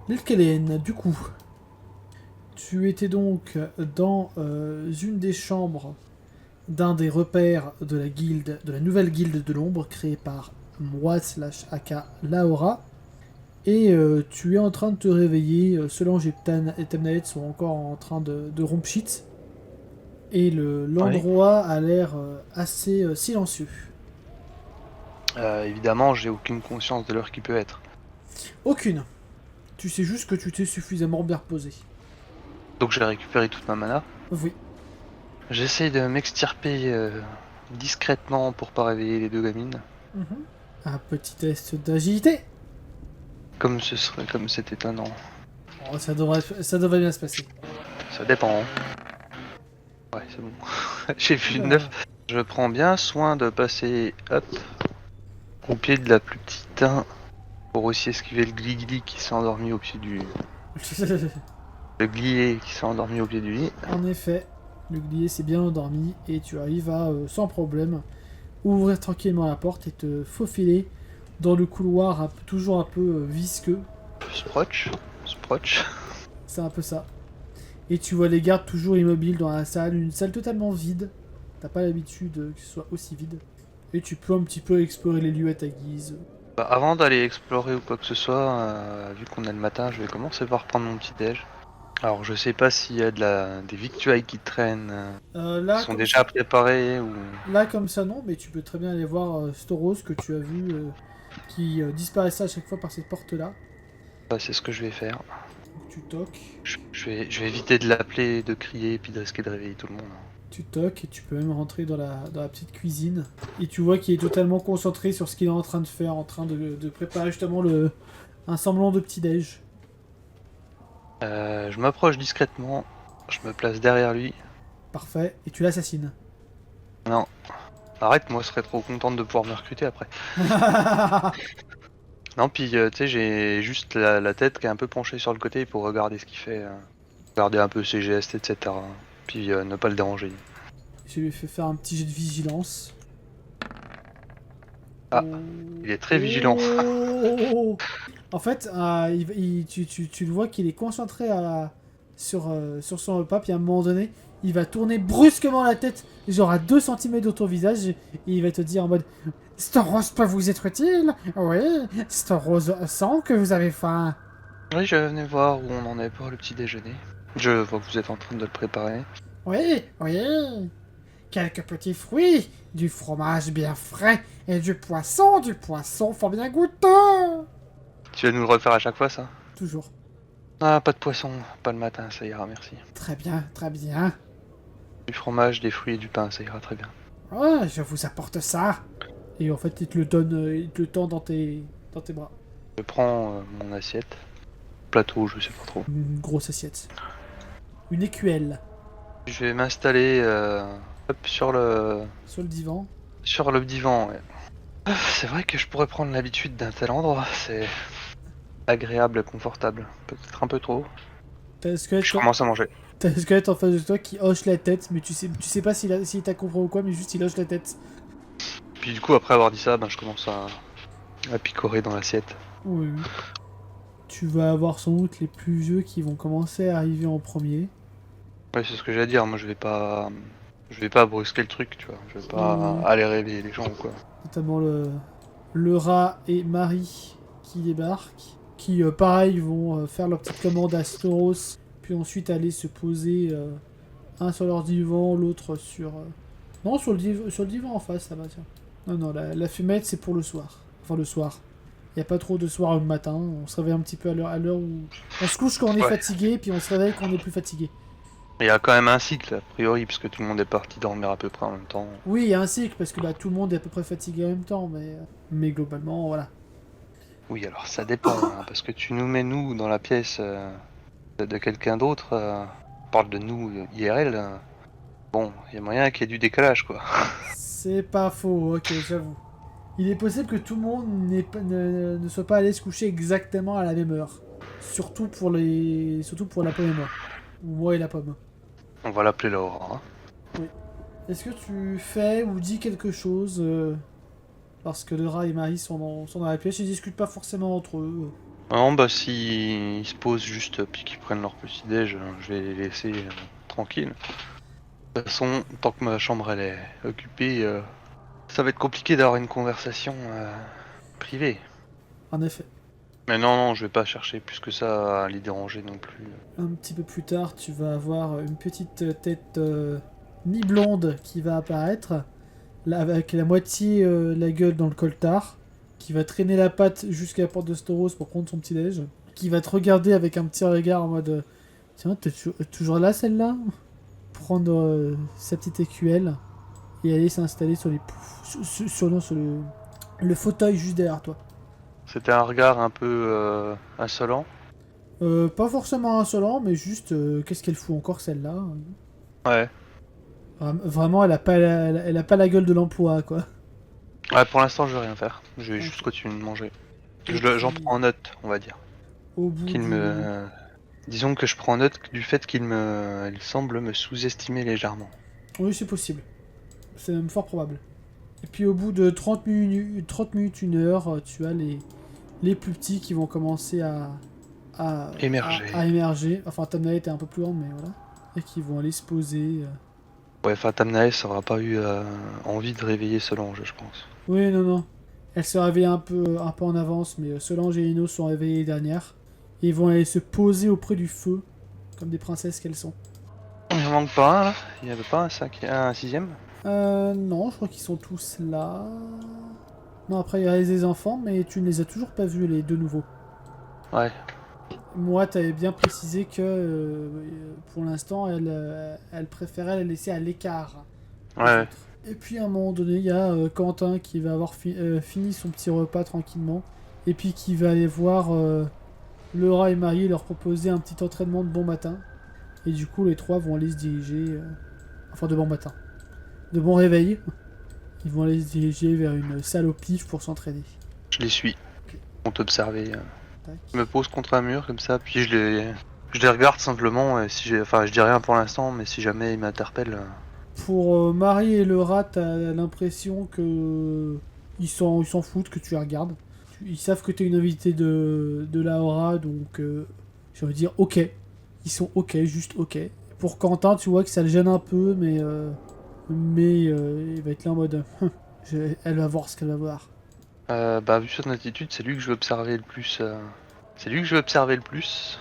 L'île Kéléenne, du coup, tu étais donc dans une des chambres d'un des repères de la guilde, de la nouvelle guilde de l'ombre créée par moi slash aka Laora. Et tu es en train de te réveiller. Solange et Temnaet sont encore en train de rompre shit. Et Oui. l'endroit a l'air assez silencieux. Évidemment, j'ai aucune conscience de l'heure qui peut être. Aucune. Tu sais juste que tu t'es suffisamment bien reposé. Donc j'ai récupéré toute ma mana. Oui. J'essaye de m'extirper discrètement pour pas réveiller les deux gamines. Mhm. Un petit test d'agilité. Comme c'est étonnant. Oh, ça devrait bien se passer. Ça dépend. Ouais, c'est bon. J'ai vu Oula. 9. Je prends bien soin de passer hop au pied de la plus petite pour aussi esquiver le gli qui s'est endormi au pied du. Le glié qui s'est endormi au pied du lit. En effet, le glié s'est bien endormi et tu arrives à, sans problème, ouvrir tranquillement la porte et te faufiler dans le couloir toujours un peu visqueux. Sproch. Sproch. C'est un peu ça. Et tu vois les gardes toujours immobiles dans la salle, une salle totalement vide. T'as pas l'habitude que ce soit aussi vide. Et tu peux un petit peu explorer les lieux à ta guise. Bah, avant d'aller explorer ou quoi que ce soit, vu qu'on est le matin, je vais commencer par prendre mon petit déj. Alors je sais pas s'il y a des victuailles qui traînent, qui Là, sont comme déjà ça, préparées ou. là, comme ça, non, mais tu peux très bien aller voir Storos que tu as vu qui disparaissait à chaque fois par cette porte-là. Bah, c'est ce que je vais faire. Donc, tu toques. Je vais éviter de l'appeler, de crier, et puis de risquer de réveiller tout le monde. Tu toques et tu peux même rentrer dans la petite cuisine. Et tu vois qu'il est totalement concentré sur ce qu'il est en train de faire, en train de préparer justement un semblant de petit-déj. Je m'approche discrètement, je me place derrière lui. Parfait. Et tu l'assassines. Non, arrête, moi je serais trop contente de pouvoir me recruter après. Non, puis tu sais, j'ai juste la tête qui est un peu penchée sur le côté pour regarder ce qu'il fait, regarder un peu ses gestes, etc. Puis ne pas le déranger. Je lui ai fait faire un petit jet de vigilance. Ah, Oh. il est très vigilant. Oh. En fait, tu le vois qu'il est concentré sur son repas, puis à un moment donné, il va tourner brusquement la tête, genre à 2 centimètres de ton visage, et il va te dire en mode Storos peut vous être utile. Oui, Storos sent que vous avez faim. Oui, je venais voir où on en est pour le petit déjeuner. Je vois que vous êtes en train de le préparer. Oui, oui. Quelques petits fruits, du fromage bien frais et du poisson fort bien goûteux. Tu vas nous le refaire à chaque fois, ça? Toujours. Ah, pas de poisson, pas le matin, ça ira, merci. Très bien, très bien. Du fromage, des fruits et du pain, ça ira très bien. Ouais, je vous apporte ça. Et en fait, il te le donne, il te le tend dans tes bras. Je prends mon assiette, plateau, je sais pas trop. Une grosse assiette. Une écuelle Je vais m'installer hop, sur le divan. sur le divan. Ouais. C'est vrai que je pourrais prendre l'habitude d'un tel endroit, c'est agréable et confortable. Peut-être un peu trop. T'as un squelette, Je commence à manger. t'as un squelette en face de toi qui hoche la tête, mais tu sais pas s'il t'a compris ou quoi, mais juste il hoche la tête. Puis du coup, après avoir dit ça, ben, je commence à picorer dans l'assiette. Oui. Tu vas avoir sans doute les plus vieux qui vont commencer à arriver en premier. Ouais, c'est ce que j'allais dire. Moi, je vais pas brusquer le truc, tu vois. Je vais pas Oui. aller réveiller les gens ou quoi. Notamment le rat et Marie qui débarquent, qui pareil vont faire leur petite commande à Storos, puis ensuite aller se poser un sur leur divan, l'autre sur... Non, sur le divan en face, ça va, tiens. Non, non, la fumette c'est pour le soir. Enfin le soir. Il n'y a pas trop de soir le matin, on se réveille un petit peu à l'heure où... On se couche quand on est Ouais. fatigué, puis on se réveille quand on est plus fatigué. Il y a quand même un cycle, a priori, puisque tout le monde est parti dormir à peu près en même temps. Oui, il y a un cycle, parce que bah, tout le monde est à peu près fatigué en même temps, mais globalement, voilà. Oui, alors ça dépend, hein, parce que tu nous mets nous dans la pièce de quelqu'un d'autre. On parle de nous IRL. Bon, il y a moyen qu'il y ait du décalage, quoi. C'est pas faux, ok, j'avoue. Il est possible que tout le monde ne soit pas allé se coucher exactement à la même heure. Surtout pour la pomme et moi. Ou moi et la pomme. On va l'appeler Laura. Hein. Oui. Est-ce que tu fais ou dis quelque chose parce que le rat et Marie sont dans la pièce, ils discutent pas forcément entre eux. Non, bah si ils se posent juste puis qu'ils prennent leur petit déj, je vais les laisser tranquilles. De toute façon, tant que ma chambre elle est occupée, ça va être compliqué d'avoir une conversation privée. En effet. Mais non, je vais pas chercher plus que ça à les déranger non plus. Un petit peu plus tard, tu vas avoir une petite tête mi-blonde qui va apparaître, là, avec la moitié de la gueule dans le coltard, qui va traîner la patte jusqu'à la porte de Storos pour prendre son petit déj, qui va te regarder avec un petit regard en mode tiens, t'es toujours là celle-là? Prendre sa petite écuelle et aller s'installer sur les sur le fauteuil juste derrière toi. C'était un regard un peu insolent. Pas forcément insolent, mais juste qu'est-ce qu'elle fout encore celle-là? Ouais. Vraiment, elle a pas la gueule de l'emploi, quoi. Ouais, pour l'instant, je vais rien faire. Je vais Ok. juste continuer de manger. Et J'en puis, prends note, on va dire. au bout Qu'il du... me... Disons que je prends note du fait il semble me sous-estimer légèrement. Oui, c'est possible. C'est même fort probable. Et puis au bout de 30 minutes, 1 heure, tu as les plus petits qui vont commencer Émerger. à émerger. Enfin, Tamnae était un peu plus grande, mais voilà. Et qui vont aller se poser. Ouais, enfin, Tamnaes aura pas eu envie de réveiller Solange, je pense. Oui, non, non. Elle se réveille un peu en avance, mais Solange et Ino sont réveillées les dernières. Et ils vont aller se poser auprès du feu, comme des princesses qu'elles sont. Il en manque pas un, là? Il y avait pas un sixième? Non, je crois qu'ils sont tous là. Non, après, il y a les enfants, mais tu ne les as toujours pas vus, les deux nouveaux. Ouais. Moi, t'avais bien précisé que, pour l'instant, elle préférait les laisser à l'écart des Ouais. autres. Et puis, à un moment donné, il y a Quentin qui va avoir fini son petit repas tranquillement. Et puis, qui va aller voir Laura et Marie et leur proposer un petit entraînement de bon matin. Et du coup, les trois vont aller se diriger... enfin, de bon matin. De bon réveil. Ils vont aller se diriger vers une salle au pif pour s'entraîner. Je les suis. Ok. On t'observer. Tac. Je me pose contre un mur comme ça, puis je les regarde simplement. Et si enfin, je dis rien pour l'instant, mais si jamais ils m'interpellent. Pour Marie et Laura, t'as l'impression que ils s'en foutent que tu les regardes. Ils savent que t'es une invitée de Laura, donc j'ai envie de dire ok. Ils sont ok, juste ok. Pour Quentin, tu vois que ça le gêne un peu, mais il va être là en mode elle va voir ce qu'elle va voir. Bah, vu son attitude, c'est lui que je veux observer le plus. C'est lui que je veux observer le plus.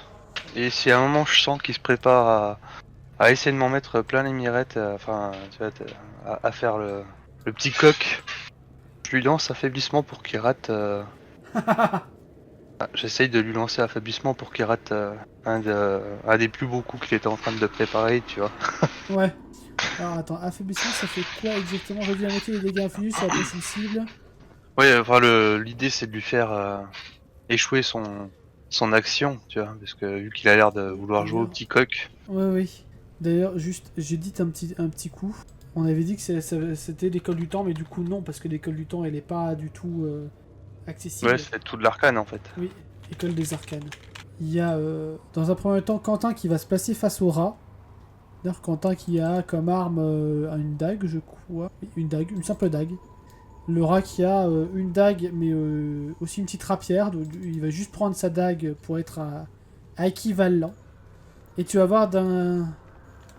Et si à un moment je sens qu'il se prépare à essayer de m'en mettre plein les mirettes, enfin, tu vois, à faire le petit coq, je lui lance affaiblissement pour qu'il rate. J'essaye de lui lancer affaiblissement pour qu'il rate un des plus beaux coups qu'il était en train de préparer, tu vois. Ouais. Alors attends, affaiblissement, ça fait quoi exactement? Réduire la moitié des dégâts infligés sur la prochaine cible. Ouais, enfin, l'idée c'est de lui faire échouer son action, tu vois, parce que vu qu'il a l'air de vouloir jouer au petit coq. Ouais, oui. D'ailleurs, juste, j'ai dit un petit coup. On avait dit que c'était l'école du temps, mais du coup, non, parce que l'école du temps, elle est pas du tout accessible. Ouais, c'est tout de l'arcane en fait. Oui, école des arcanes. Il y a, dans un premier temps, Quentin qui va se placer face au rat. D'ailleurs, Quentin qui a comme arme une dague, je crois. Oui, une dague, une simple dague. Le rat qui a une dague, mais aussi une petite rapière. Donc, il va juste prendre sa dague pour être à équivalent. Et tu vas voir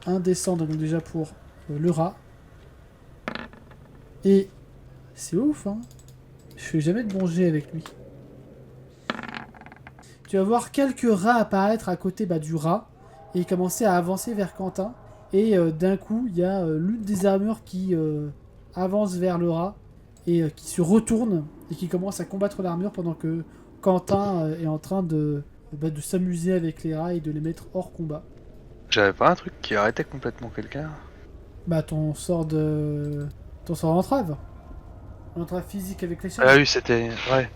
un descendre, donc déjà pour le rat. Et c'est ouf, hein. Je fais jamais de bon jet avec lui. Tu vas voir quelques rats apparaître à côté du rat et commencer à avancer vers Quentin. Et d'un coup, il y a l'une des armures qui avance vers le rat et qui se retourne et qui commence à combattre l'armure pendant que Quentin est en train de s'amuser avec les rats et de les mettre hors combat. J'avais pas un truc qui arrêtait complètement quelqu'un. Bah ton sort d'entrave. L'entrave physique avec les chaînes. Ah oui, c'était. Ouais.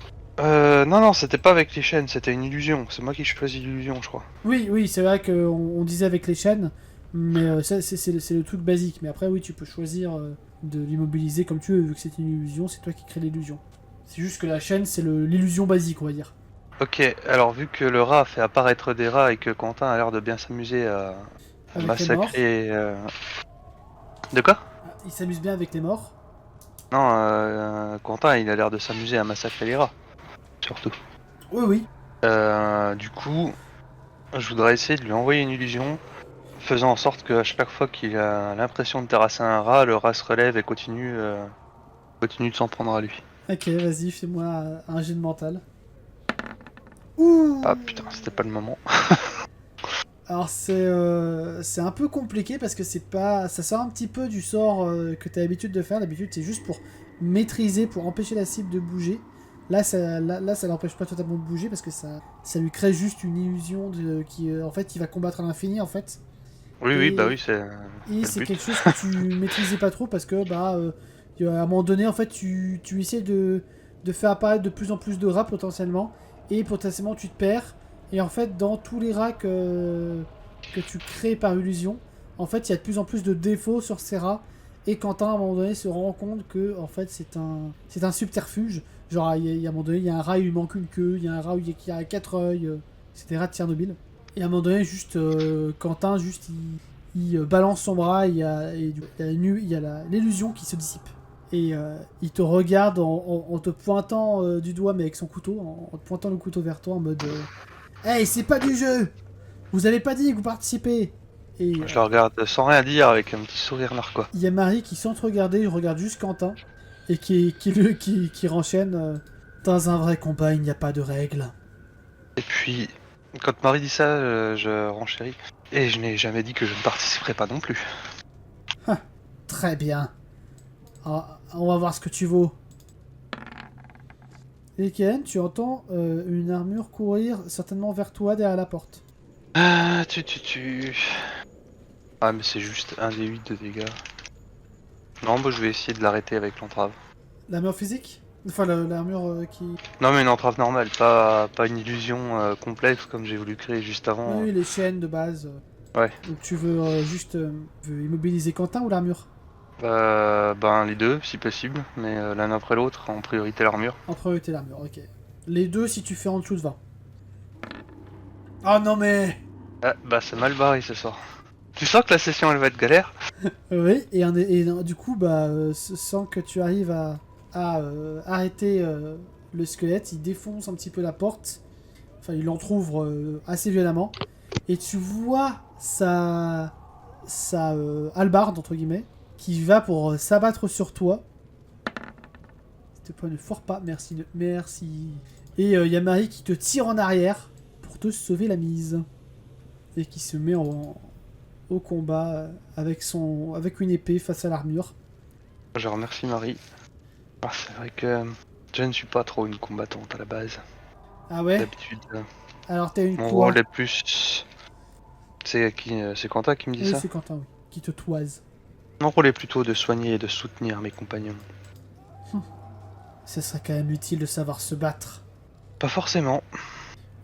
Non, c'était pas avec les chaînes, c'était une illusion. C'est moi qui choisis l'illusion, je crois. Oui, oui, c'est vrai qu'on disait avec les chaînes, mais ça c'est le truc basique. Mais après, oui, tu peux choisir de l'immobiliser comme tu veux, vu que c'est une illusion, c'est toi qui crée l'illusion. C'est juste que la chaîne, c'est l'illusion basique, on va dire. Ok, alors vu que le rat fait apparaître des rats et que Quentin a l'air de bien s'amuser à Avec les morts. massacrer. De quoi? Ah, il s'amuse bien avec les morts. Non, Quentin il a l'air de s'amuser à massacrer les rats. Surtout. Oui, oui. Du coup, je voudrais essayer de lui envoyer une illusion, faisant en sorte qu'à chaque fois qu'il a l'impression de terrasser un rat, le rat se relève et continue de s'en prendre à lui. Ok, vas-y, fais-moi un jet de mental. Ah Ouh. putain, c'était pas le moment. Alors c'est un peu compliqué parce que c'est pas, ça sort un petit peu du sort que tu as l'habitude de faire. D'habitude c'est juste pour maîtriser, pour empêcher la cible de bouger. Là ça l'empêche pas totalement de bouger parce que ça lui crée juste une illusion qui en fait il va combattre à l'infini en fait. Oui, oui, bah Et, oui, c'est et le c'est but. quelque chose que tu maîtrisais pas trop parce que à un moment donné en fait tu essaies de faire apparaître de plus en plus de rats potentiellement et potentiellement tu te perds et en fait dans tous les rats que tu crées par illusion en fait il y a de plus en plus de défauts sur ces rats et Quentin à un moment donné se rend compte que en fait c'est un subterfuge, genre il y a un moment donné il y a un rat il lui manque une queue, il y a un rat où il y a 4 œils, c'est des rats de Tchernobyl et à un moment donné juste Quentin juste il balance son bras et il y a l'illusion qui se dissipe. Et il te regarde en te pointant du doigt, mais avec son couteau, en te pointant le couteau vers toi en mode Hey, c'est pas du jeu. Vous avez pas dit que vous participez. Et Je le regarde sans rien dire avec un petit sourire narquois. il y a Marie qui, sans te regarder, regarde juste Quentin et qui renchaîne Dans un vrai combat, il n'y a pas de règles. Et puis, quand Marie dit ça, je renchéris. Et je n'ai jamais dit que je ne participerai pas non plus. Ah, très bien. Ah, on va voir ce que tu vaux. Et Ken, tu entends une armure courir certainement vers toi derrière la porte. Ah, Ah, mais c'est juste un des 8 de dégâts. Non, bah je vais essayer de l'arrêter avec l'entrave. L'armure physique. Enfin, l'armure qui... Non, mais une entrave normale, pas une illusion complexe comme j'ai voulu créer juste avant. Oui, les chaînes de base. Ouais. Donc tu veux veux immobiliser Quentin ou l'armure? Ben les deux, si possible, mais l'un après l'autre, en priorité l'armure. En priorité l'armure, ok. Les deux si tu fais en dessous de 20. Oh non mais... Ah, bah c'est mal barré ce soir. Tu sens que la session elle va être galère? Oui, du coup, sans que tu arrives à arrêter le squelette, il défonce un petit peu la porte. Enfin, il l'entrouvre assez violemment. Et tu vois sa hallebarde, entre guillemets, qui va pour s'abattre sur toi. C'était pas ne foire pas, merci. Merci. Et il y a Marie qui te tire en arrière pour te sauver la mise. Et qui se met au combat avec une épée face à l'armure. Je remercie Marie. Ah, c'est vrai que je ne suis pas trop une combattante à la base. Ah ouais. D'habitude, Alors t'as une mon quoi? rôle est plus... C'est Quentin qui me dit Oui, ça? c'est Quentin, oui. Qui te toise. Mon rôle est plutôt de soigner et de soutenir mes compagnons. Ce serait quand même utile de savoir se battre. Pas forcément,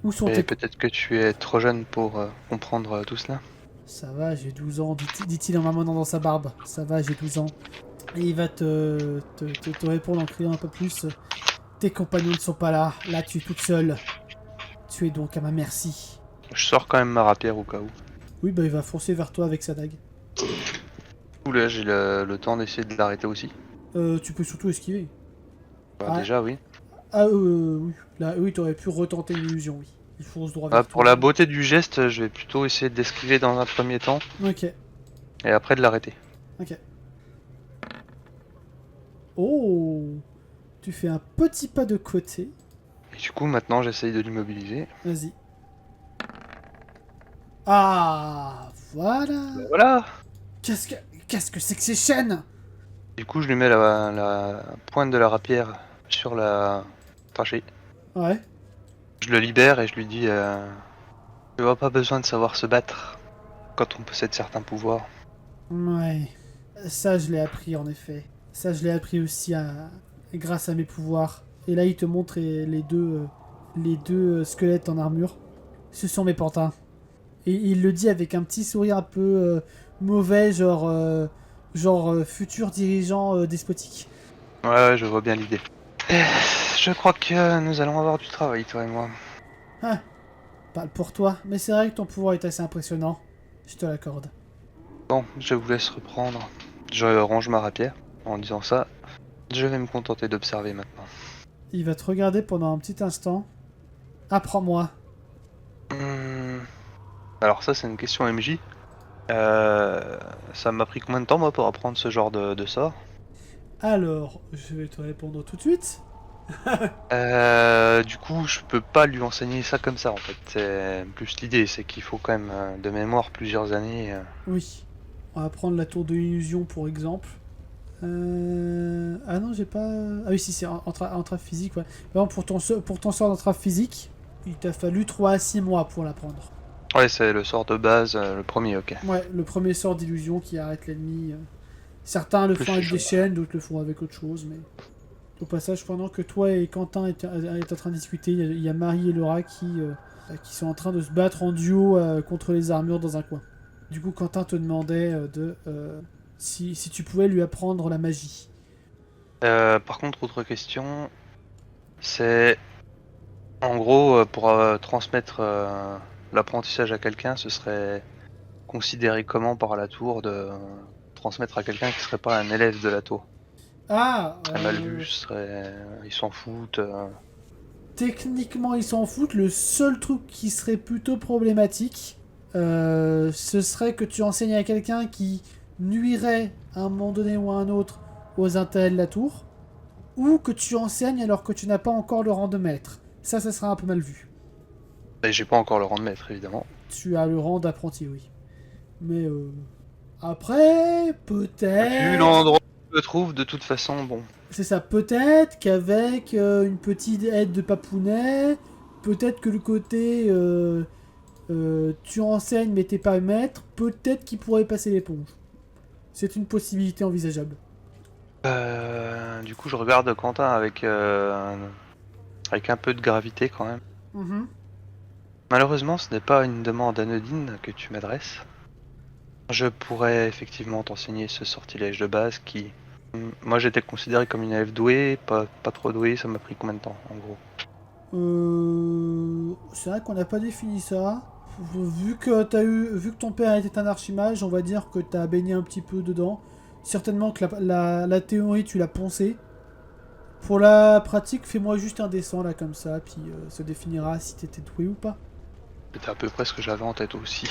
Où sont et tes... peut-être que tu es trop jeune pour comprendre tout cela. Ça va, j'ai 12 ans, dit-il en m'amenant dans sa barbe. Ça va, j'ai 12 ans. Et il va te répondre en criant un peu plus. Tes compagnons ne sont pas là. Là, tu es toute seule. Tu es donc à ma merci. Je sors quand même ma rapière au cas où. Oui, bah il va foncer vers toi avec sa dague. Ou là j'ai le temps d'essayer de l'arrêter aussi. Tu peux surtout esquiver. Bah, Ah, déjà oui. oui. Là, oui, t'aurais pu retenter une illusion, oui. Il fonce droit Ah, vers pour toi. la beauté du geste, je vais plutôt essayer d'esquiver dans un premier temps, Ok, et après de l'arrêter. ok. Oh! Tu fais un petit pas de côté. Et du coup maintenant j'essaye de l'immobiliser. Vas-y. Ah, voilà. Bah, voilà. Qu'est-ce que qu'est-ce que c'est que ces chaînes? Du coup je lui mets la pointe de la rapière sur la trachée. Ouais. Je le libère et je lui dis tu n'as pas besoin de savoir se battre quand on possède certains pouvoirs. Ouais. Ça, je l'ai appris en effet. Ça, je l'ai appris aussi grâce à mes pouvoirs. Et là, il te montre les deux squelettes en armure. Ce sont mes pantins. Et il le dit avec un petit sourire un peu mauvais, genre futur dirigeant despotique. Ouais, je vois bien l'idée. Je crois que nous allons avoir du travail, toi et moi. Ah, parle pour toi, mais c'est vrai que ton pouvoir est assez impressionnant. Je te l'accorde. Bon, je vous laisse reprendre. Je range ma rapière. En disant ça, je vais me contenter d'observer maintenant. Il va te regarder pendant un petit instant. Apprends-moi. Hmm, Alors ça c'est une question MJ. Ça m'a pris combien de temps moi pour apprendre ce genre de sort? Alors, je vais te répondre tout de suite. Du coup, je peux pas lui enseigner ça comme ça en fait. C'est plus l'idée, c'est qu'il faut quand même de mémoire plusieurs années. Oui. On va prendre la tour de l'illusion pour exemple. Ah non, j'ai pas. Ah oui, si, c'est entrave physique, ouais. Par exemple, pour ton sort d'entrave physique, il t'a fallu 3 à 6 mois pour l'apprendre. Ouais, c'est le sort de base, le premier, ok. Ouais, le premier sort d'illusion qui arrête l'ennemi. Certains le Plus font je suis avec des chaud. chaînes, d'autres le font avec autre chose, mais. Au passage, pendant que toi et Quentin est en train de discuter, il y a Marie et Laura qui sont en train de se battre en duo contre les armures dans un coin. Du coup, Quentin te demandait si tu pouvais lui apprendre la magie. Par contre, autre question, c'est en gros pour transmettre l'apprentissage à quelqu'un, ce serait considéré comment par la tour de transmettre à quelqu'un qui serait pas un élève de la tour? Ah, Ce serait mal vu, ils s'en foutent. techniquement, ils s'en foutent. Le seul truc qui serait plutôt problématique, ce serait que tu enseignes à quelqu'un qui nuirait à un moment donné ou à un autre aux intérêts de la tour, ou que tu enseignes alors que tu n'as pas encore le rang de maître. Ça sera un peu mal vu. Et j'ai pas encore le rang de maître évidemment. Tu as le rang d'apprenti, oui. Mais après, Vu peut-être. l'endroit où je me trouve, de toute façon, bon. C'est ça, peut-être qu'avec une petite aide de papounet, peut-être que le côté tu enseignes mais t'es pas maître, peut-être qu'il pourrait passer l'éponge. C'est une possibilité envisageable. Du coup, je regarde Quentin avec un peu de gravité quand même. Mhm. Malheureusement, ce n'est pas une demande anodine que tu m'adresses. Je pourrais effectivement t'enseigner ce sortilège de base qui... Moi, j'étais considéré comme une élève douée, pas trop douée, ça m'a pris combien de temps, en gros? C'est vrai qu'on n'a pas défini ça. Vu que ton père était un archimage, on va dire que t'as baigné un petit peu dedans. Certainement que la théorie, tu l'as poncée. Pour la pratique, fais-moi juste un dessin là comme ça, puis ça définira si t'étais doué ou pas. C'était à peu près ce que j'avais en tête aussi.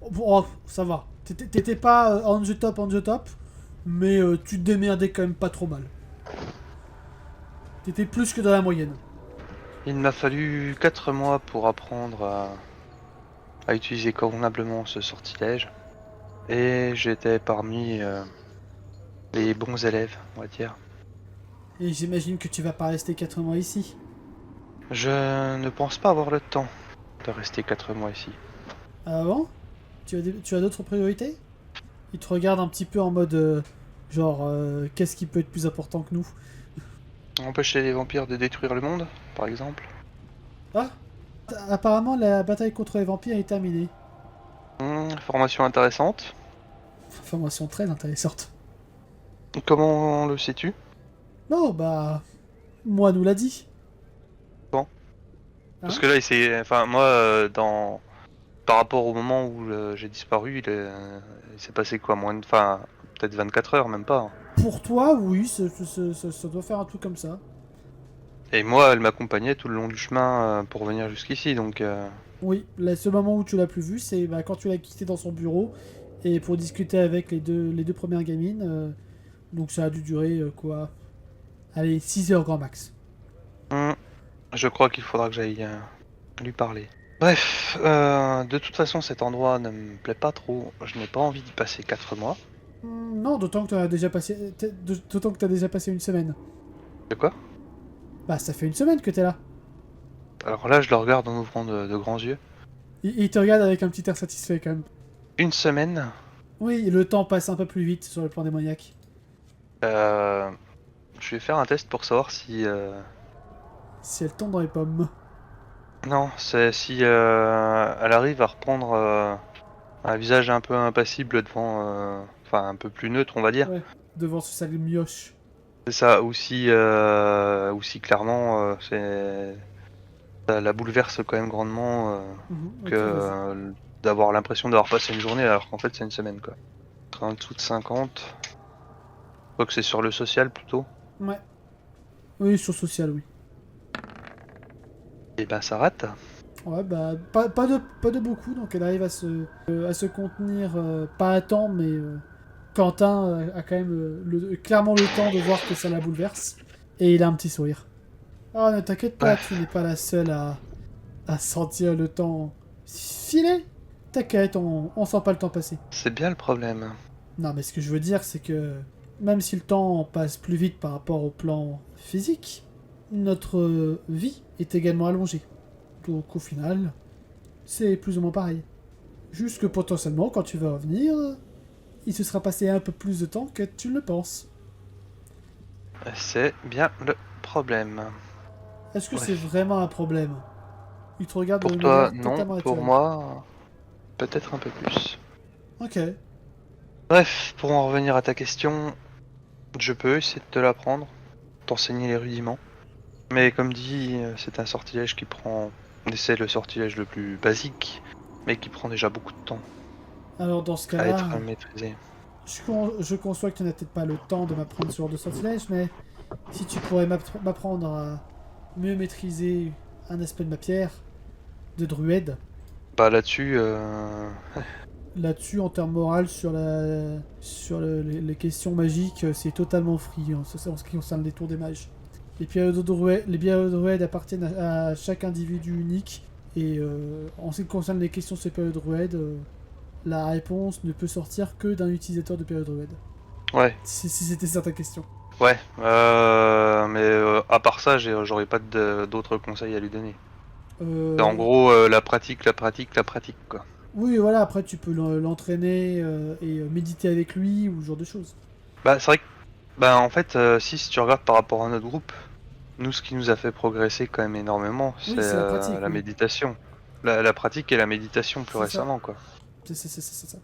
Oh, bon, oh, ça va. T'étais pas on the top, mais tu te démerdais quand même pas trop mal. T'étais plus que dans la moyenne. Il m'a fallu 4 mois pour apprendre à utiliser convenablement ce sortilège. Et j'étais parmi les bons élèves, on va dire. Et j'imagine que tu vas pas rester 4 mois ici. Je ne pense pas avoir le temps de rester 4 mois ici. Ah bon? Tu as d'autres priorités? Il te regarde un petit peu en mode qu'est-ce qui peut être plus important que nous? Empêcher les vampires de détruire le monde, par exemple. Ah, apparemment la bataille contre les vampires est terminée. Formation intéressante. Information très intéressante. Comment le sais-tu? Non, bah, moi nous l'a dit. Bon. Parce Hein? que là, enfin, moi, par rapport au moment où j'ai disparu, il s'est passé quoi? Enfin, peut-être 24 heures, même pas. Pour toi, oui, ça doit faire un truc comme ça. Et moi, elle m'accompagnait tout le long du chemin pour venir jusqu'ici, donc... Oui, ce moment où tu l'as plus vu, c'est bah, quand tu l'as quitté dans son bureau et pour discuter avec les deux premières gamines. Donc ça a dû durer quoi? Allez, 6 heures grand max. hmm, je crois qu'il faudra que j'aille lui parler. Bref, de toute façon, cet endroit ne me plaît pas trop. Je n'ai pas envie d'y passer 4 mois. Non, d'autant que tu as déjà passé, d'autant que t'as déjà passé une semaine. De quoi? Bah ça fait une semaine que t'es là. Alors là, je le regarde en ouvrant de grands yeux. Il te regarde avec un petit air satisfait quand même. Une semaine. Oui, le temps passe un peu plus vite sur le plan démoniaque. Euh, je vais faire un test pour savoir si... Si elle tombe dans les pommes. Non, c'est si elle arrive à reprendre un visage un peu impassible devant... Enfin, un peu plus neutre, on va dire. Ouais, devant ce sale mioche. C'est ça, ou si clairement ça la bouleverse quand même grandement que Ok, vas-y. d'avoir l'impression d'avoir passé une journée alors qu'en fait c'est une semaine quoi. En dessous de 50. Je crois que c'est sur le social plutôt. Ouais. Oui, sur social, oui. Et ben ça rate. Ouais, bah, pas de beaucoup, donc elle arrive à se contenir, pas à temps, mais Quentin a quand même clairement le temps de voir que ça la bouleverse. Et il a un petit sourire. Ah, ne t'inquiète pas, Ouais, tu n'es pas la seule à sentir le temps filer. T'inquiète, on sent pas le temps passer. c'est bien le problème. Non, mais ce que je veux dire, c'est que même si le temps passe plus vite par rapport au plan physique, notre vie est également allongée. Donc au final, c'est plus ou moins pareil. Juste que potentiellement, quand tu vas revenir, il se sera passé un peu plus de temps que tu ne le penses. C'est bien le problème. Est-ce que c'est Bref. vraiment un problème? Il te regarde Pour d'une toi, manière non. totalement Pour naturelle. moi, peut-être un peu plus. Ok. Bref, pour en revenir à ta question, je peux essayer de te l'apprendre, t'enseigner les rudiments. Mais comme dit, c'est un sortilège qui prend... C'est le sortilège le plus basique, mais qui prend déjà beaucoup de temps Alors dans ce à cas-là, être maîtrisé. je conçois que tu n'as peut-être pas le temps de m'apprendre ce genre de sortilège, mais si tu pourrais m'apprendre à mieux maîtriser un aspect de ma pierre, de druide, Bah là-dessus, là-dessus, en termes moraux, les questions magiques, c'est totalement free en ce qui concerne les tours des mages. Les pierres de druide appartiennent à chaque individu unique, et en ce qui concerne les questions sur les pierres de druide, la réponse ne peut sortir que d'un utilisateur de pierres de druide. ouais, Si c'était ça ta question. ouais. Mais à part ça, j'aurais pas d'autres conseils à lui donner. C'est en Euh, gros la pratique, la pratique, la pratique, quoi. oui, voilà, après tu peux l'entraîner et méditer avec lui ou ce genre de choses. Bah c'est vrai que, bah en fait, si tu regardes par rapport à notre groupe, nous ce qui nous a fait progresser quand même énormément, c'est Oui, c'est la pratique, la oui. méditation. La pratique et la méditation plus C'est ça. récemment, quoi. C'est ça.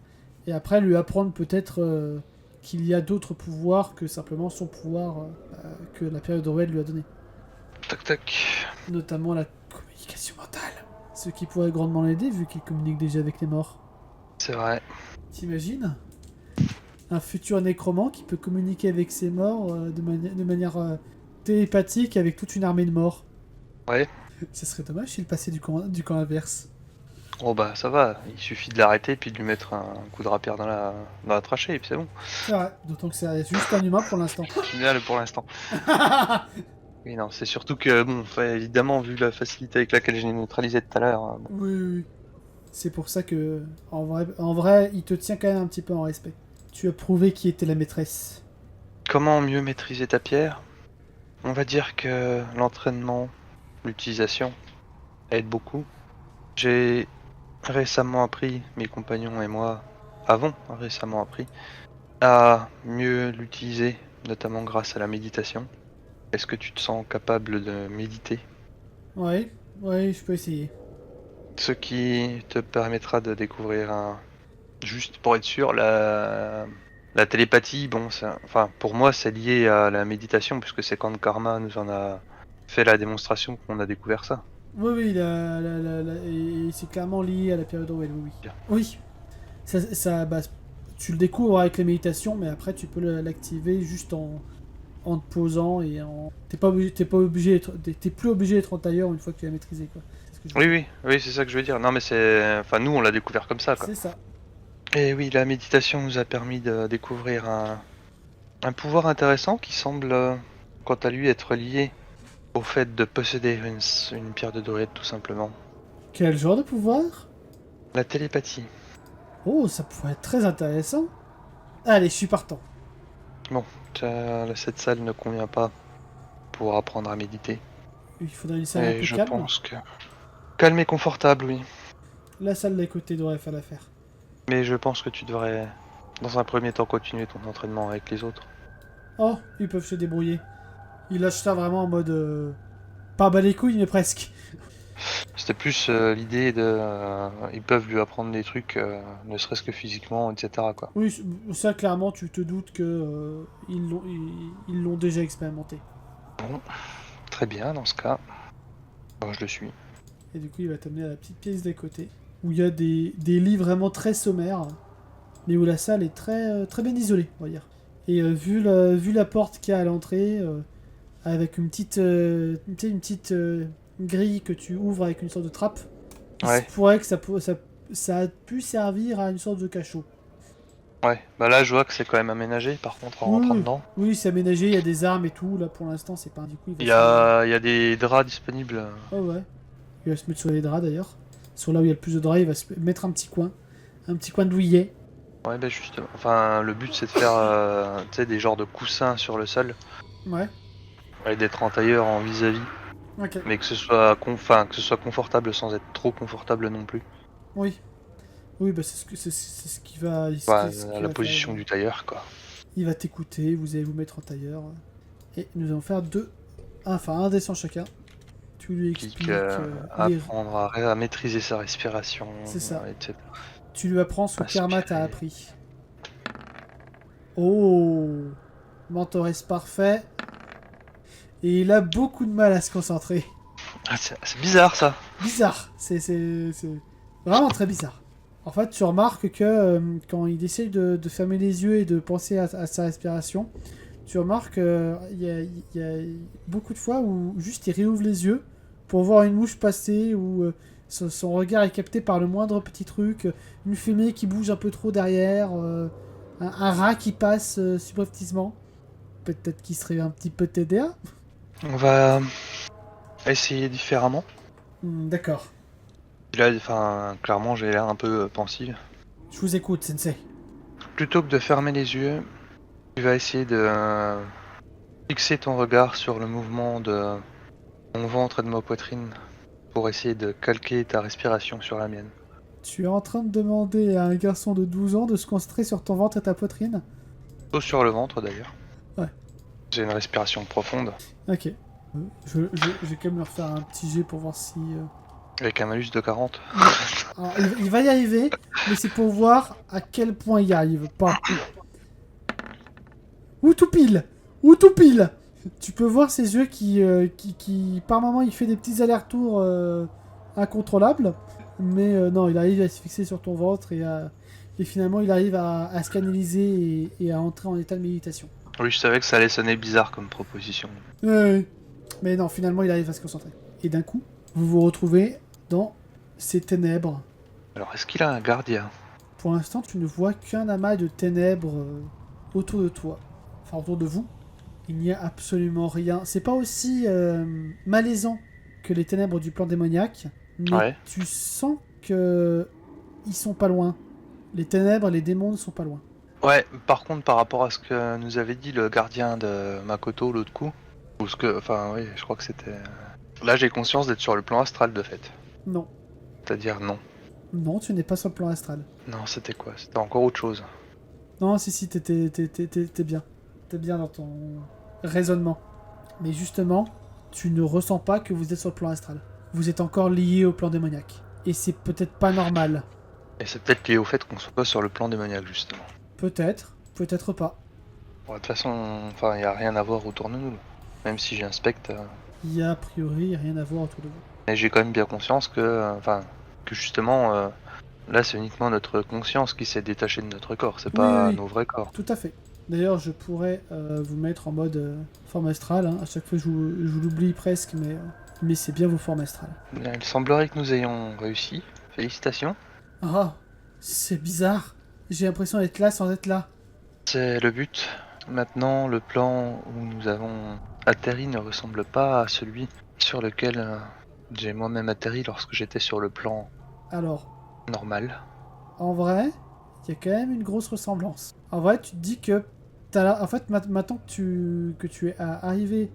Et après, lui apprendre peut-être qu'il y a d'autres pouvoirs que simplement son pouvoir que la période Orwell lui a donné. Tac tac. Notamment la communication mentale. Ce qui pourrait grandement l'aider vu qu'il communique déjà avec les morts. C'est vrai. T'imagines un futur nécromant qui peut communiquer avec ses morts de manière télépathique avec toute une armée de morts. Ouais. Ça serait dommage s'il passait du camp inverse. Oh bah ça va, il suffit de l'arrêter puis de lui mettre un coup de rapière dans la trachée et puis c'est bon. C'est vrai, d'autant que c'est juste un humain pour l'instant. Génial pour l'instant. Oui non, c'est surtout que bon, évidemment vu la facilité avec laquelle j'ai neutralisé tout à l'heure, bon. Oui. C'est pour ça que, en vrai, il te tient quand même un petit peu en respect. Tu as prouvé qui était la maîtresse. Comment mieux maîtriser ta pierre? On va dire que l'entraînement, l'utilisation aide beaucoup. J'ai récemment appris, mes compagnons et moi avons récemment appris à mieux l'utiliser, notamment grâce à la méditation. Est-ce que tu te sens capable de méditer? Ouais, je peux essayer. Ce qui te permettra de découvrir juste pour être sûr, la télépathie, bon, enfin, pour moi, c'est lié à la méditation, puisque c'est quand Karma nous en a fait la démonstration qu'on a découvert ça. Oui, et c'est clairement lié à la période Orwell, oui. Bien. Oui, bah, tu le découvres avec les méditations, mais après tu peux l'activer juste en te posant et en... T'es pas obligé t'es plus obligé d'être en tailleur une fois que tu l'as maîtrisé, quoi. C'est ce que je veux Oui, dire. oui, c'est ça que je veux dire. Non, mais c'est, enfin, nous, on l'a découvert comme ça, quoi. C'est ça. Et oui, la méditation nous a permis de découvrir un pouvoir intéressant qui semble, quant à lui, être lié au fait de posséder une pierre de druide, tout simplement. Quel genre de pouvoir? La télépathie. Oh, ça pourrait être très intéressant. Allez, je suis partant. Bon, cette salle ne convient pas pour apprendre à méditer. Il faudrait une salle un Et peu je calme. pense que... Calme et confortable, oui. La salle d'à côté devrait faire l'affaire. Mais je pense que tu devrais, dans un premier temps, continuer ton entraînement avec les autres. Oh, ils peuvent se débrouiller. Il lâche ça vraiment en mode... pas bas les couilles, mais presque. C'était plus l'idée de... ils peuvent lui apprendre des trucs, ne serait-ce que physiquement, etc. quoi. Oui, ça clairement, tu te doutes que ils l'ont déjà expérimenté. Bon, très bien, dans ce cas, bon, je le suis. Et du coup, il va t'amener à la petite pièce d'à côté, où il y a des lits vraiment très sommaires, mais où la salle est très bien isolée, on va dire. Et vu la porte qu'il y a à l'entrée, avec une petite grille que tu ouvres avec une sorte de trappe. Il Ouais. se pourrait que ça a pu servir à une sorte de cachot. Ouais, bah là je vois que c'est quand même aménagé par contre en Oui, rentrant oui. dedans. Oui, c'est aménagé, il y a des armes et tout. Là, pour l'instant, c'est pas. Du coup, Il y a des draps disponibles. Oh ouais. Il va se mettre sur les draps d'ailleurs. Sur là où il y a le plus de draps, il va se mettre un petit coin. Un petit coin de douillet. Ouais, bah justement. Enfin, le but c'est de faire tu sais, des genres de coussins sur le sol. Ouais. Et d'être en tailleur en vis-à-vis. Ok. Mais que ce soit que ce soit confortable sans être trop confortable non plus. Oui. Oui, bah c'est ce qui va. Bah, Ce à qui la va faire. position du tailleur quoi. Il va t'écouter, vous allez vous mettre en tailleur. Et nous allons faire un dessin chacun. Tu lui expliques Apprendre à maîtriser sa respiration, C'est ça. etc. Tu lui apprends ce qu'Arma t'a Aspirer. appris. Oh, Mentorès parfait. Et il a beaucoup de mal à se concentrer. Ah, c'est bizarre ça. Bizarre. C'est vraiment très bizarre. En fait, tu remarques que quand il essaye de fermer les yeux et de penser à sa respiration, tu remarques qu'il y a beaucoup de fois où juste il réouvre les yeux pour voir une mouche passer ou son regard est capté par le moindre petit truc, une fumée qui bouge un peu trop derrière, un rat qui passe subrepticement. Peut-être qu'il serait un petit peu TDA. On va essayer différemment. D'accord. Là, enfin, clairement, j'ai l'air un peu pensif. Je vous écoute, Sensei. Plutôt que de fermer les yeux, tu vas essayer de fixer ton regard sur le mouvement de mon ventre et de ma poitrine pour essayer de calquer ta respiration sur la mienne. Tu es en train de demander à un garçon de 12 ans de se concentrer sur ton ventre et ta poitrine? Plutôt sur le ventre d'ailleurs. Ouais. J'ai une respiration profonde Ok. Je vais quand même leur faire un petit jet pour voir si... avec un malus de 40. Alors, il va y arriver, mais c'est pour voir à quel point il y arrive. Pas. Ou tout pile. Ou tout pile. Tu peux voir ses yeux qui par moment, il fait des petits allers-retours incontrôlables. Mais non, il arrive à se fixer sur ton ventre et finalement, il arrive à se canaliser et à entrer en état de méditation. Oui, je savais que ça allait sonner bizarre comme proposition. Ouais. Mais non, finalement, il arrive à se concentrer. Et d'un coup, vous vous retrouvez dans ces ténèbres. Alors, est-ce qu'il a un gardien? Pour l'instant, tu ne vois qu'un amas de ténèbres autour de toi. Enfin, autour de vous. Il n'y a absolument rien. C'est pas aussi malaisant que les ténèbres du plan démoniaque, mais Ouais. tu sens que ils sont pas loin. Les ténèbres, les démons ne sont pas loin. Ouais, par contre, par rapport à ce que nous avait dit le gardien de Makoto l'autre coup, ou ce que, enfin, oui, je crois que c'était. Là, j'ai conscience d'être sur le plan astral de fait. Non. C'est-à-dire non. Non, tu n'es pas sur le plan astral. Non, c'était quoi? C'était encore autre chose. Non, si, t'es bien. T'es bien dans ton raisonnement. Mais justement, tu ne ressens pas que vous êtes sur le plan astral. Vous êtes encore lié au plan démoniaque. Et c'est peut-être pas normal. Et c'est peut-être lié au fait qu'on soit pas sur le plan démoniaque, justement. Peut-être, peut-être pas. Bon, de toute façon, enfin, il n'y a rien à voir autour de nous. Même si j'inspecte. Il y a a priori rien à voir autour de vous. Mais j'ai quand même bien conscience que, enfin, que justement, là, c'est uniquement notre conscience qui s'est détachée de notre corps. C'est pas Oui. nos vrais corps. Tout à fait. D'ailleurs, je pourrais vous mettre en mode forme astrale. Hein. À chaque fois, je vous l'oublie presque, mais c'est bien vos formes astrales. Il semblerait que nous ayons réussi. Félicitations. Ah, c'est bizarre. J'ai l'impression d'être là sans être là. C'est le but. Maintenant, le plan où nous avons atterri ne ressemble pas à celui sur lequel j'ai moi-même atterri lorsque j'étais sur le plan Alors, normal. en vrai, il y a quand même une grosse ressemblance. En vrai, tu te dis que en fait, maintenant que tu es arrivé,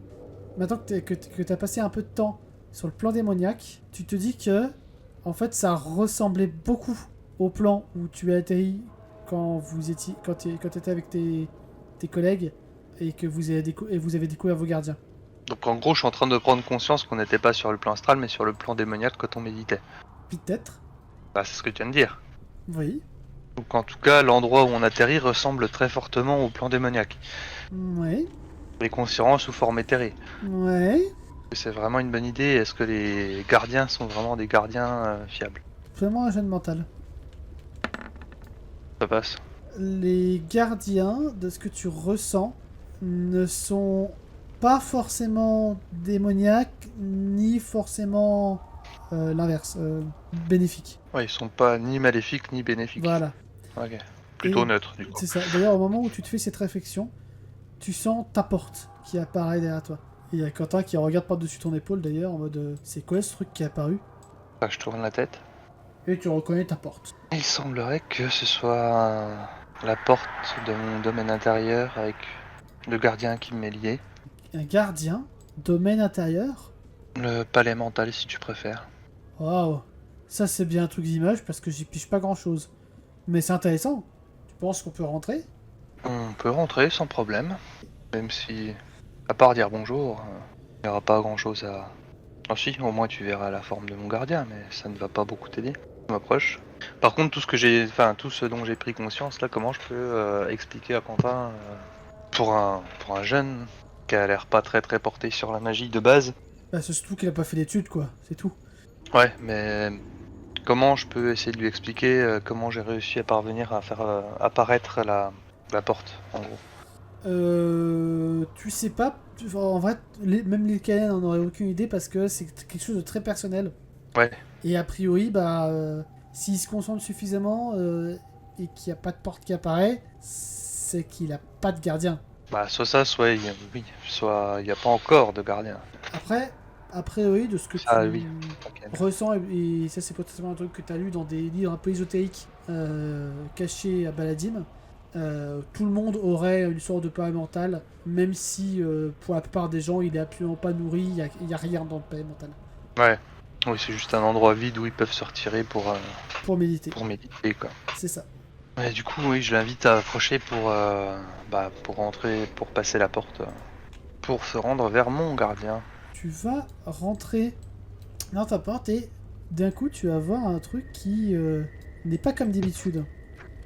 maintenant que tu as passé un peu de temps sur le plan démoniaque, tu te dis que en fait, ça ressemblait beaucoup au plan où tu es atterri quand tu étais avec tes collègues et que vous avez découvert vos gardiens. Donc en gros, je suis en train de prendre conscience qu'on n'était pas sur le plan astral, mais sur le plan démoniaque quand on méditait. Peut-être. Bah, c'est ce que tu viens de dire. Oui. Donc en tout cas, l'endroit où on atterrit ressemble très fortement au plan démoniaque. Ouais. Les consciences sous forme éthérée. Ouais. C'est vraiment une bonne idée. Est-ce que les gardiens sont vraiment des gardiens fiables? Vraiment un jeune mental. Ça passe. Les gardiens, de ce que tu ressens, ne sont pas forcément démoniaques, ni forcément l'inverse, bénéfiques. Ouais, ils sont pas ni maléfiques ni bénéfiques. Voilà. Ok. Plutôt Et neutre du coup. c'est ça. D'ailleurs, au moment où tu te fais cette réflexion, tu sens ta porte qui apparaît derrière toi. Et il y a Quentin qui regarde par-dessus ton épaule d'ailleurs en mode c'est quoi ce truc qui est apparu? Enfin, je tourne la tête. Et tu reconnais ta porte. Il semblerait que ce soit la porte de mon domaine intérieur avec le gardien qui m'est lié. Un gardien, domaine intérieur. Le palais mental si tu préfères. Waouh, ça c'est bien un truc d'image parce que j'y pige pas grand chose. Mais c'est intéressant. Tu penses qu'on peut rentrer? On peut rentrer sans problème. Même si, à part dire bonjour, il n'y aura pas grand chose à... Ah si, au moins tu verras la forme de mon gardien, mais ça ne va pas beaucoup t'aider. Je m'approche. Par contre, tout ce dont j'ai pris conscience là, comment je peux expliquer à Quentin, pour un jeune qui a l'air pas très porté sur la magie de base. Bah c'est surtout qu'il a pas fait d'études quoi, c'est tout. Ouais, mais comment je peux essayer de lui expliquer comment j'ai réussi à parvenir à faire apparaître la porte, en gros. Tu sais pas, en vrai, même les Cayen n'en auraient aucune idée parce que c'est quelque chose de très personnel. Ouais, Et a priori, bah, s'il se concentre suffisamment et qu'il n'y a pas de porte qui apparaît, c'est qu'il a pas de gardien. bah soit ça, soit oui, soit il n'y a pas encore de gardien. Après, a priori, de ce que Ça, tu oui. Ok. ressens, et ça c'est potentiellement un truc que tu as lu dans des livres un peu ésotériques cachés à Baladim, tout le monde aurait une sorte de palais mental, même si pour la plupart des gens il est absolument pas nourri, il n'y a rien dans le palais mental. Ouais. Oui, c'est juste un endroit vide où ils peuvent se retirer Pour méditer, pour méditer, quoi. c'est ça. Ouais, du coup, oui, je l'invite à approcher pour rentrer, pour passer la porte, pour se rendre vers mon gardien. Tu vas rentrer dans ta porte et d'un coup tu vas voir un truc qui n'est pas comme d'habitude.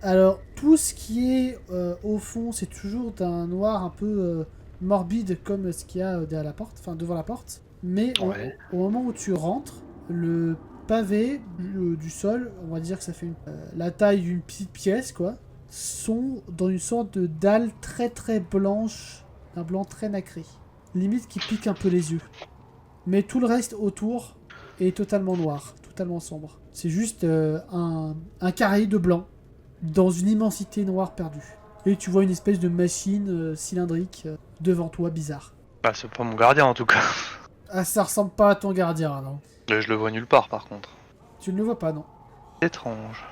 Alors tout ce qui est au fond c'est toujours d'un noir un peu morbide comme ce qu'il y a derrière la porte, enfin devant la porte. Mais Ouais. au moment où tu rentres, le pavé du sol, on va dire que ça fait la taille d'une petite pièce quoi, sont dans une sorte de dalle très blanche, un blanc très nacré. Limite qui pique un peu les yeux. Mais tout le reste autour est totalement noir, totalement sombre. C'est juste un carré de blanc dans une immensité noire perdue. Et tu vois une espèce de machine cylindrique devant toi, bizarre. Bah, c'est pas mon gardien en tout cas. Ah, ça ressemble pas à ton gardien, non? Je le vois nulle part par contre. Tu ne le vois pas, non? Étrange.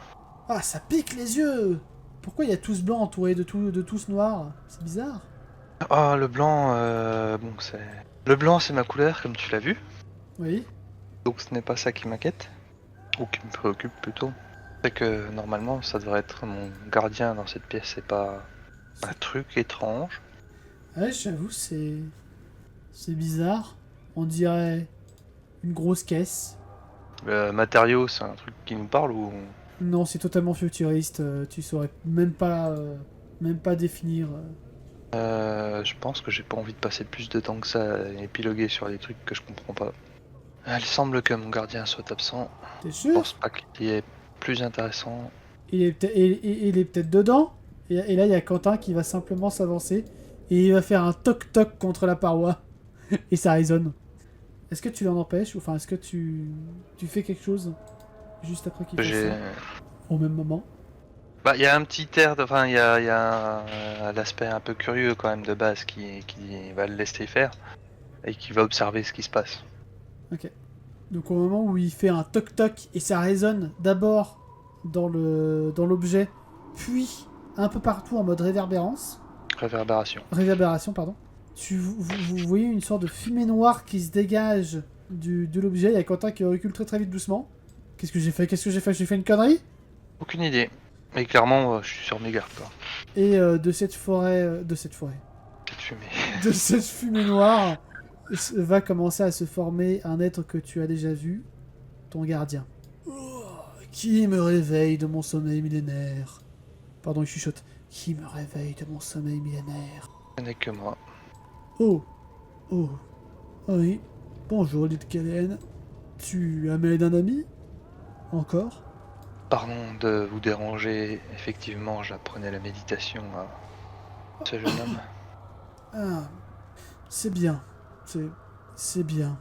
Ah, ça pique les yeux! Pourquoi il y a tout ce blanc entouré de tout ce noir? C'est bizarre. Ah, le blanc, bon, c'est... Le blanc, c'est ma couleur, comme tu l'as vu. Oui. Donc ce n'est pas ça qui m'inquiète. Ou qui me préoccupe plutôt. C'est que normalement, ça devrait être mon gardien dans cette pièce, c'est pas un truc étrange. Ouais, j'avoue, c'est bizarre. On dirait une grosse caisse. Le matériau, c'est un truc qui nous parle ou... Non, c'est totalement futuriste. Tu saurais même pas définir. Je pense que j'ai pas envie de passer plus de temps que ça à épiloguer sur des trucs que je comprends pas. Il semble que mon gardien soit absent. T'es Je sûr? pense pas qu'il y ait plus intéressant. Il est peut-être dedans. Et là, il y a Quentin qui va simplement s'avancer. Et il va faire un toc-toc contre la paroi. Et ça résonne. Est-ce que tu l'en empêches? Ou enfin, est-ce que tu fais quelque chose juste après qu'il fasse J'ai... ça? Au même moment? Bah, il y a un petit air, enfin, il y a l'aspect un peu curieux quand même de base qui va le laisser faire et qui va observer ce qui se passe. Ok. Donc au moment où il fait un toc-toc et ça résonne d'abord dans l'objet, puis un peu partout en mode réverbérance. Réverbération, pardon. Vous voyez une sorte de fumée noire qui se dégage de l'objet. Il y a Quentin qui recule très vite doucement. Qu'est-ce que j'ai fait? J'ai fait une connerie? Aucune idée. Mais clairement, je suis sur mes gardes, quoi. Et de cette forêt... Cette fumée. de cette fumée noire va commencer à se former un être que tu as déjà vu, ton gardien. Oh, qui me réveille de mon sommeil millénaire? Pardon, il chuchote. Qui me réveille de mon sommeil millénaire? Ce n'est que moi. Oh, oh, oui. Bonjour, Lyd Kellen. Tu as mêlé d'un ami? Encore? Pardon de vous déranger. Effectivement, j'apprenais la méditation à ce jeune homme. Ah, C'est bien. C'est bien.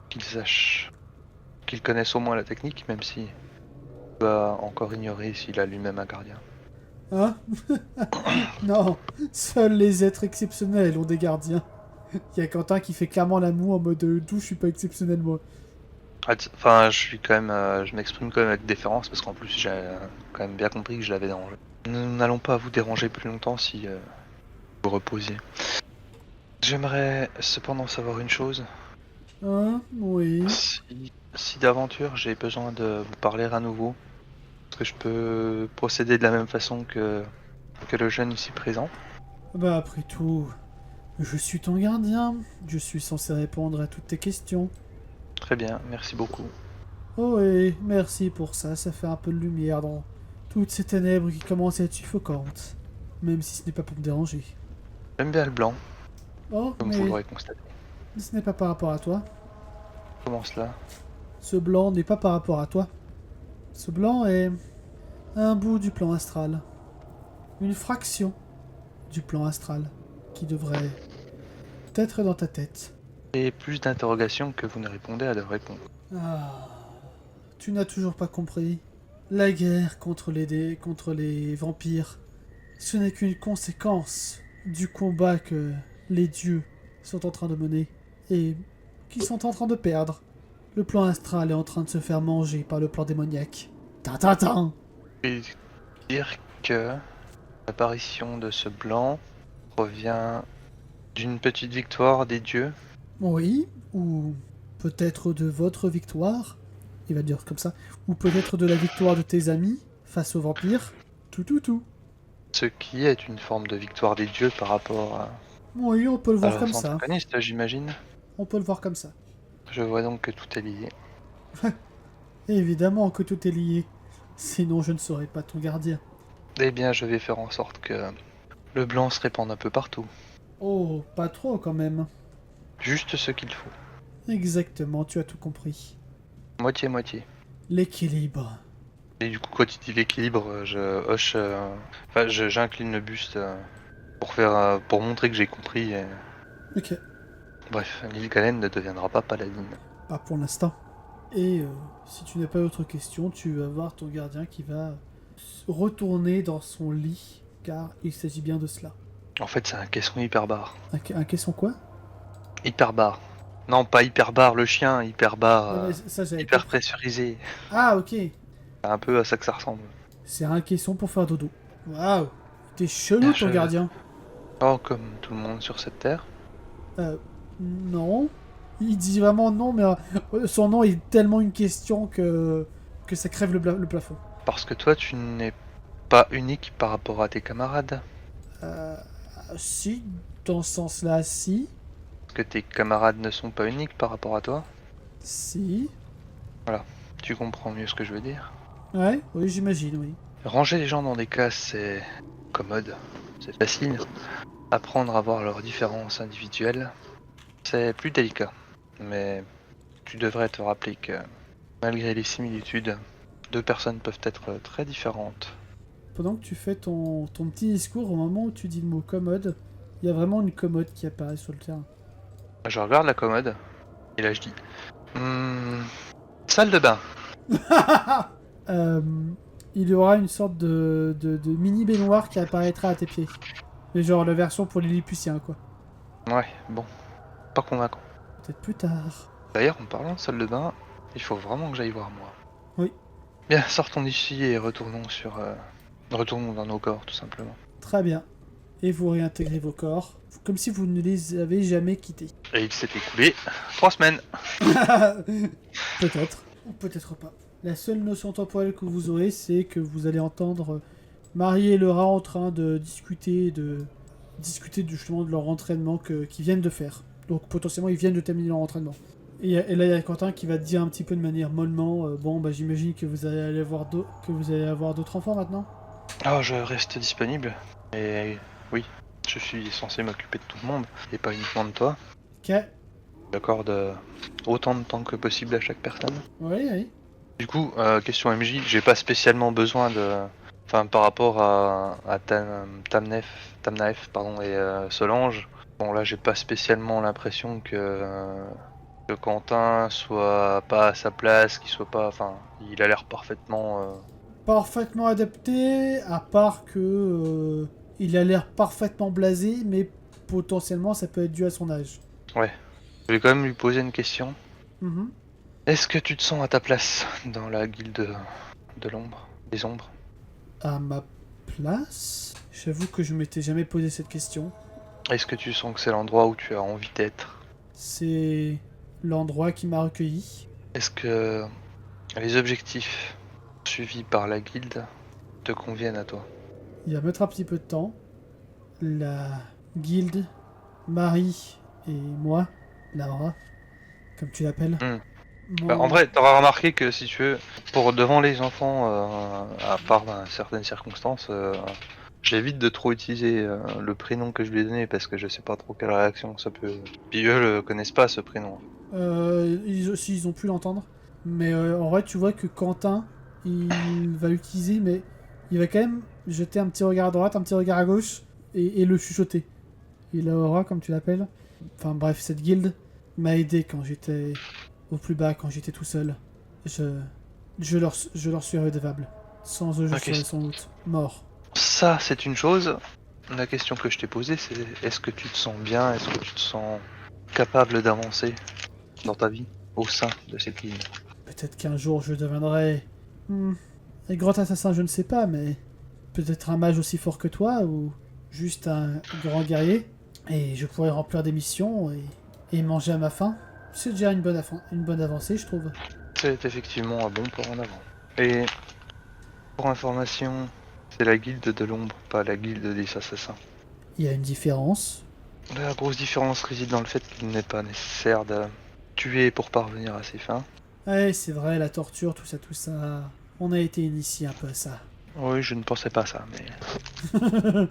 Qu'il sache, qu'il connaisse au moins la technique, même si il va encore ignorer s'il a lui-même un gardien. Hein? Non, seuls les êtres exceptionnels ont des gardiens. Il y a Quentin qui fait clairement la moue en mode d'où je suis pas exceptionnel moi. Enfin, je suis quand même, je m'exprime quand même avec déférence parce qu'en plus j'ai quand même bien compris que je l'avais dérangé. Nous n'allons pas vous déranger plus longtemps si vous reposiez. J'aimerais cependant savoir une chose. Hein? Oui. Si d'aventure j'ai besoin de vous parler à nouveau, est-ce que je peux procéder de la même façon que le jeune ici présent? Bah après tout, je suis ton gardien. Je suis censé répondre à toutes tes questions. Très bien, merci beaucoup. Oh oui, merci pour ça. Ça fait un peu de lumière dans toutes ces ténèbres qui commencent à être suffocantes. Même si ce n'est pas pour me déranger. J'aime bien le blanc, Oh, comme vous mais l'aurez constaté. ce n'est pas par rapport à toi. Comment cela? Ce blanc n'est pas par rapport à toi. Ce blanc est un bout du plan astral. Une fraction du plan astral qui devrait être dans ta tête. Et plus d'interrogations que vous ne répondez à de réponses. Ah, tu n'as toujours pas compris. La guerre contre contre les vampires, ce n'est qu'une conséquence du combat que les dieux sont en train de mener et qui sont en train de perdre. Le plan astral est en train de se faire manger par le plan démoniaque. Tintintin. Et dire que l'apparition de ce blanc provient d'une petite victoire des dieux. Oui, ou peut-être de votre victoire, il va dire comme ça, ou peut-être de la victoire de tes amis face aux vampires. Tout, tout, tout. Ce qui est une forme de victoire des dieux par rapport Oui, on peut le à voir comme leurs ça. antagonistes, j'imagine. On peut le voir comme ça. Je vois donc que tout est lié. Évidemment que tout est lié. Sinon, je ne serais pas ton gardien. Eh bien, je vais faire en sorte que le blanc se répande un peu partout. Oh, pas trop quand même. Juste ce qu'il faut. Exactement, tu as tout compris. Moitié-moitié. L'équilibre. Et du coup, quand il dit l'équilibre, je hoche... Enfin, j'incline le buste pour faire, pour montrer que j'ai compris. Ok, Bref, Lil'Galen ne deviendra pas paladine. pas pour l'instant. Et si tu n'as pas d'autres questions, tu vas voir ton gardien qui va retourner dans son lit, car il s'agit bien de cela. En fait, c'est un caisson hyperbare. Un caisson quoi? Hyperbare. Non, pas hyperbare le chien, hyperbare, Ah, mais ça, j'avais hyper compris. pressurisé. Ah, ok. C'est un peu à ça que ça ressemble. C'est un caisson pour faire dodo. Waouh. T'es chelou, ton gardien. Oh, comme tout le monde sur cette terre. Non. Il dit vraiment non, mais son nom est tellement une question que ça crève le plafond. Parce que toi, tu n'es pas unique par rapport à tes camarades. Si, dans ce sens-là, si. Parce que tes camarades ne sont pas uniques par rapport à toi. Si. Tu comprends mieux ce que je veux dire. Ouais, oui, j'imagine, oui. Ranger les gens dans des cases, c'est commode, c'est facile. Apprendre à voir leurs différences individuelles, c'est plus délicat. Mais tu devrais te rappeler que, malgré les similitudes, deux personnes peuvent être très différentes. Pendant que tu fais ton petit discours, au moment où tu dis le mot commode, il y a vraiment une commode qui apparaît sur le terrain. Je regarde la commode, et là je dis... salle de bain. Euh, il y aura une sorte de mini baignoire qui apparaîtra à tes pieds. Mais genre la version pour les Lilliputiens, quoi. Ouais, bon, pas convaincant. Peut-être plus tard. D'ailleurs, en parlant de salle de bain, il faut vraiment que j'aille voir moi. Oui. Bien, sortons d'ici et retournons sur... Retournons dans nos corps, tout simplement. Très bien. Et vous réintégrez vos corps, comme si vous ne les avez jamais quittés. Et il s'est écoulé 3 semaines. Peut-être, ou peut-être pas. La seule notion temporelle que vous aurez, c'est que vous allez entendre Marie et Laura en train de discuter justement de leur entraînement qu'ils viennent de faire. Donc potentiellement, ils viennent de terminer leur entraînement. Et là, il y a Quentin qui va te dire un petit peu de manière mollement, bon, bah j'imagine que vous allez avoir d'autres enfants maintenant. Oh, je reste disponible. Et oui, je suis censé m'occuper de tout le monde, et pas uniquement de toi. Ok. J'accorde autant de temps que possible à chaque personne. Oui, oui. Du coup, question MJ, j'ai pas spécialement besoin de... Enfin, par rapport à Tamnaef, pardon, et Solange, Bon, là, j'ai pas spécialement l'impression que Quentin soit pas à sa place, qu'il soit pas... Enfin, il a l'air parfaitement... Parfaitement adapté, à part que il a l'air parfaitement blasé, mais potentiellement ça peut être dû à son âge. Ouais. Je vais quand même lui poser une question. Mhm. Est-ce que tu te sens à ta place dans la guilde de l'ombre, des ombres? À ma place, j'avoue que je m'étais jamais posé cette question. Est-ce que tu sens que c'est l'endroit où tu as envie d'être? C'est l'endroit qui m'a recueilli. Est-ce que les objectifs suivis par la guilde te conviennent à toi? Il va mettre un petit peu de temps. La guilde, Marie et moi, Laura, comme tu l'appelles, Hmm. Bah, en m'ont- vrai, t'auras remarqué que si tu veux, pour devant les enfants, à part dans certaines circonstances, j'évite de trop utiliser le prénom que je lui ai donné parce que je sais pas trop quelle réaction ça peut. Puis eux le connaissent pas ce prénom. ils aussi ils ont pu l'entendre. Mais en vrai, tu vois que Quentin, il va l'utiliser, mais il va quand même jeter un petit regard à droite, un petit regard à gauche, et le chuchoter. Et Laura, comme tu l'appelles, enfin bref, cette guilde m'a aidé quand j'étais au plus bas, quand j'étais tout seul. Je, je leur suis redevable. Sans eux, je Ok. serais sans doute mort. Ça, c'est une chose. La question que je t'ai posée, c'est est-ce que tu te sens bien, est-ce que tu te sens capable d'avancer dans ta vie au sein de cette guilde? Peut-être qu'un jour je deviendrai un grand assassin, je ne sais pas, mais peut-être un mage aussi fort que toi, ou juste un grand guerrier, et je pourrais remplir des missions et manger à ma faim. C'est déjà une bonne avancée, je trouve. C'est effectivement un bon pas en avant. Et pour information, c'est la guilde de l'ombre, pas la guilde des assassins. Il y a une différence. La grosse différence réside dans le fait qu'il n'est pas nécessaire de tuer pour parvenir à ses fins. Ouais, c'est vrai, la torture, tout ça, tout ça. On a été initié un peu à ça. Oui, je ne pensais pas ça, mais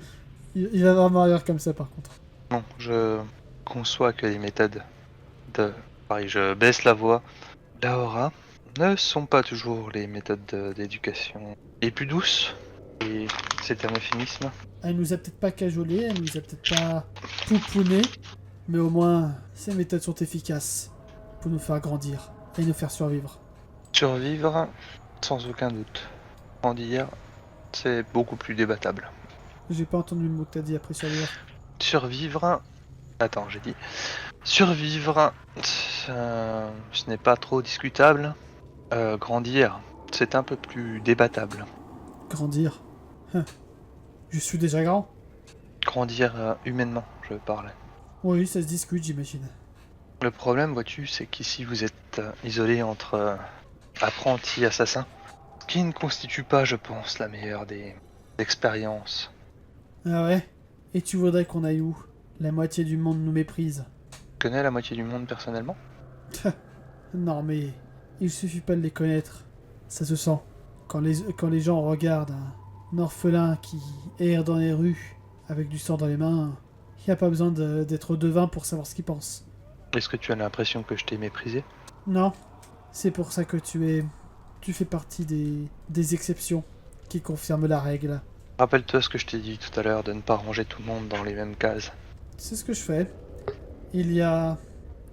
Il va vraiment rire comme ça, par contre. non, je conçois que les méthodes de... Pareil, je baisse la voix. Laura ne sont pas toujours les méthodes d'éducation les plus douces. Et c'est un euphémisme. Elle nous a peut-être pas cajolé, elle nous a peut-être pas pouponné, mais au moins, ces méthodes sont efficaces pour nous faire grandir et nous faire survivre. Survivre, sans aucun doute. Grandir, c'est beaucoup plus débattable. J'ai pas entendu le mot que t'as dit après survivre. Survivre... Attends, j'ai dit... Survivre, ce n'est pas trop discutable. Grandir, c'est un peu plus débattable. Grandir. Hein. Je suis déjà grand. Grandir humainement, je parle. Oui, ça se discute, j'imagine. Le problème, vois-tu, c'est qu'ici vous êtes isolé entre apprentis assassins, ce qui ne constitue pas, je pense, la meilleure des expériences. Ah ouais. Et tu voudrais qu'on aille où? La moitié du monde nous méprise. Je connais la moitié du monde personnellement. Non mais, il suffit pas de les connaître. Ça se sent. Quand les gens regardent un orphelin qui erre dans les rues avec du sang dans les mains, y a pas besoin d'être devin pour savoir ce qu'ils pensent. Est-ce que tu as l'impression que je t'ai méprisé? Non, c'est pour ça que tu fais partie des exceptions qui confirment la règle. Rappelle-toi ce que je t'ai dit tout à l'heure de ne pas ranger tout le monde dans les mêmes cases. C'est ce que je fais. Il y a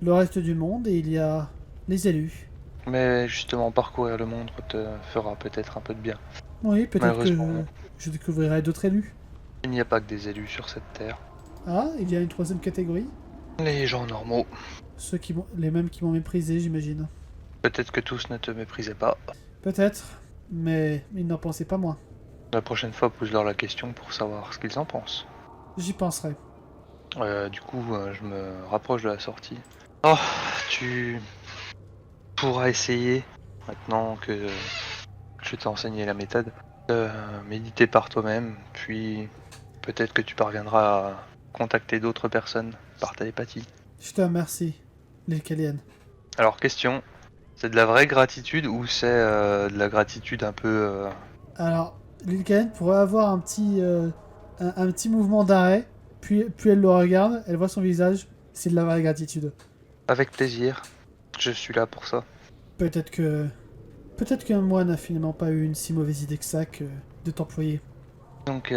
le reste du monde et il y a les élus. Mais justement, parcourir le monde te fera peut-être un peu de bien. Oui, peut-être Malheureusement, que je découvrirai d'autres élus. il n'y a pas que des élus sur cette terre. Ah, il y a une troisième catégorie. Les gens normaux. Les mêmes qui m'ont méprisé, j'imagine. Peut-être que tous ne te méprisaient pas. Peut-être, mais ils n'en pensaient pas moins. La prochaine fois, pose-leur la question pour savoir ce qu'ils en pensent. J'y penserai. Du coup, je me rapproche de la sortie. Oh, tu pourras essayer, maintenant que je t'ai enseigné la méthode, de méditer par toi-même, puis peut-être que tu parviendras à contacter d'autres personnes par télépathie. Je te remercie, Lilkalian. Alors, question, c'est de la vraie gratitude ou c'est de la gratitude un peu... Alors, Lilkalian pourrait avoir un petit mouvement d'arrêt, puis elle le regarde, elle voit son visage, c'est de la vraie gratitude. avec plaisir, je suis là pour ça. Peut-être que... Peut-être qu'un moine n'a finalement pas eu une si mauvaise idée que ça que de t'employer. Donc,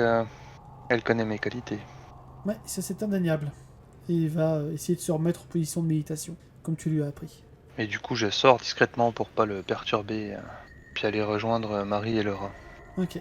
elle connaît mes qualités. Ouais, ça c'est indéniable. et il va essayer de se remettre en position de méditation, comme tu lui as appris. Et du coup, je sors discrètement pour pas le perturber, puis aller rejoindre Marie et le rat. Ok.